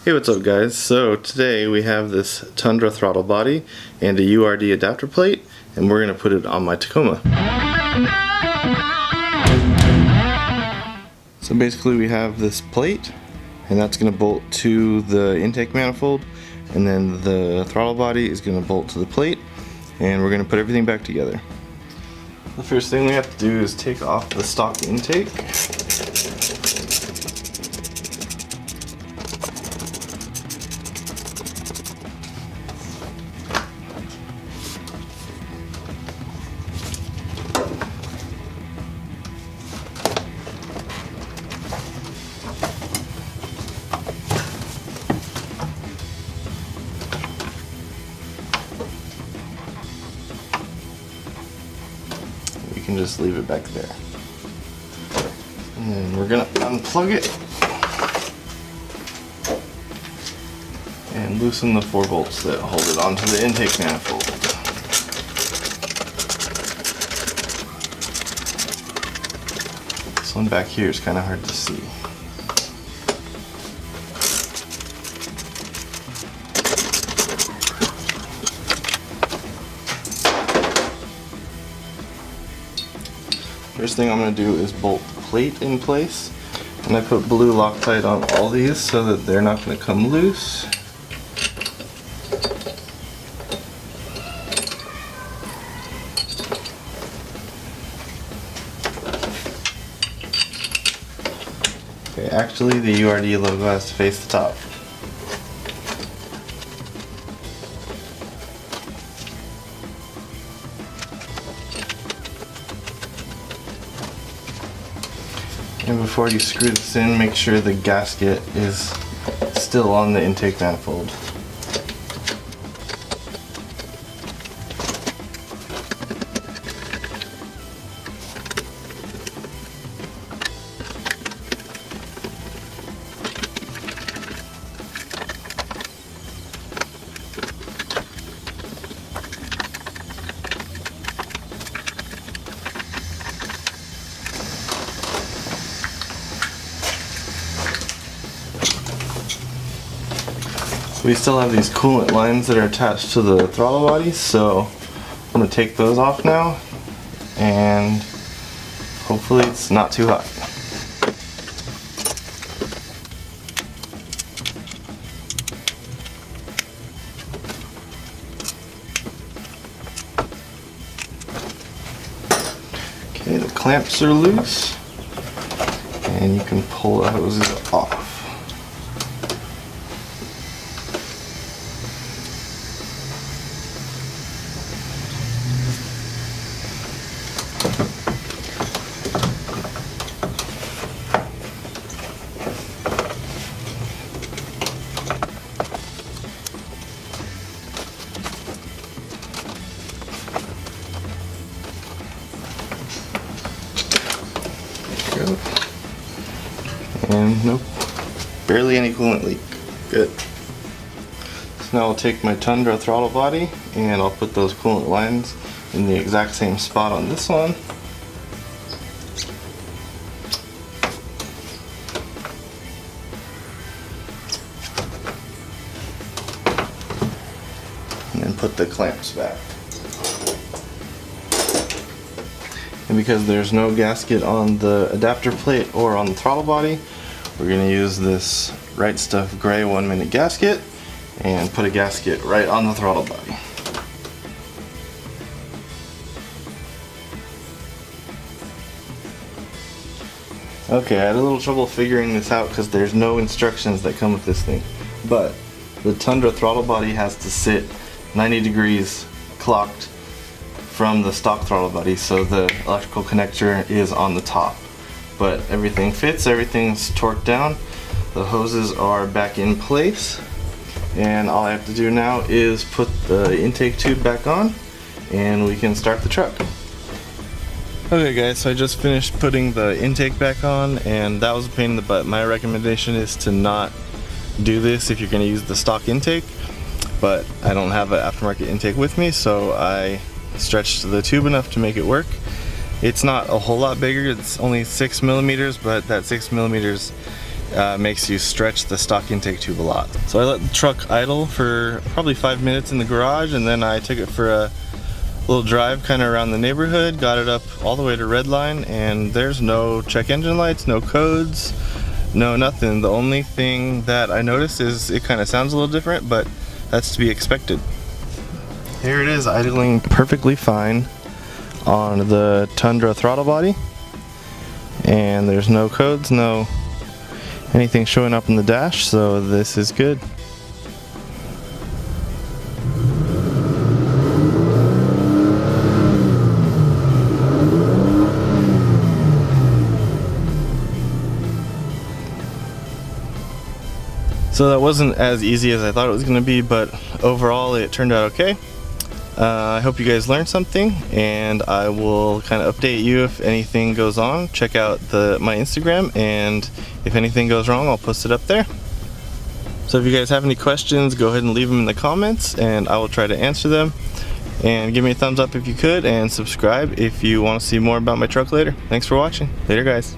Hey, what's up guys? So today we have this Tundra throttle body and a URD adapter plate, and we're going to put it on my Tacoma. So basically we have this plate, and that's going to bolt to the intake manifold, and then the throttle body is going to bolt to the plate, and we're going to put everything back together. The first thing we have to do is take off the stock intake. You can just leave it back there. And then we're gonna unplug it and loosen the 4 bolts that hold it onto the intake manifold. This one back here is kind of hard to see. First thing I'm going to do is bolt the plate in place, and I put blue Loctite on all these so that they're not going to come loose. Okay, actually the URD logo has to face the top. And before you screw this in, make sure the gasket is still on the intake manifold. We still have these coolant lines that are attached to the throttle body, so I'm going to take those off now, and hopefully it's not too hot. Okay, the clamps are loose, and you can pull the hoses off. And nope, barely any coolant leak. Good. So now I'll take my Tundra throttle body and I'll put those coolant lines in the exact same spot on this one. And then put the clamps back. And because there's no gasket on the adapter plate or on the throttle body, we're going to use this Right Stuff gray 1-minute gasket and put a gasket right on the throttle body. Okay, I had a little trouble figuring this out because there's no instructions that come with this thing, but the Tundra throttle body has to sit 90 degrees clocked from the stock throttle body, so the electrical connector is on the top. But everything fits, everything's torqued down, the hoses are back in place, and all I have to do now is put the intake tube back on and we can start the truck. Okay guys, so I just finished putting the intake back on, and that was a pain in the butt. My recommendation is to not do this if you're going to use the stock intake, but I don't have an aftermarket intake with me, so I stretched the tube enough to make it work. It's not a whole lot bigger, it's only 6 millimeters, but that 6 millimeters makes you stretch the stock intake tube a lot. So I let the truck idle for probably 5 minutes in the garage, and then I took it for a little drive kind of around the neighborhood, got it up all the way to redline, and there's no check engine lights, no codes, no nothing. The only thing that I noticed is it kind of sounds a little different, but that's to be expected. Here it is, idling perfectly fine on the Tundra throttle body, and there's no codes, no anything showing up in the dash, so this is good. So that wasn't as easy as I thought it was going to be, but overall it turned out okay. I hope you guys learned something, and I will kind of update you if anything goes on. Check out my Instagram, and if anything goes wrong, I'll post it up there. So if you guys have any questions, go ahead and leave them in the comments, and I will try to answer them. And give me a thumbs up if you could, and subscribe if you want to see more about my truck later. Thanks for watching. Later, guys.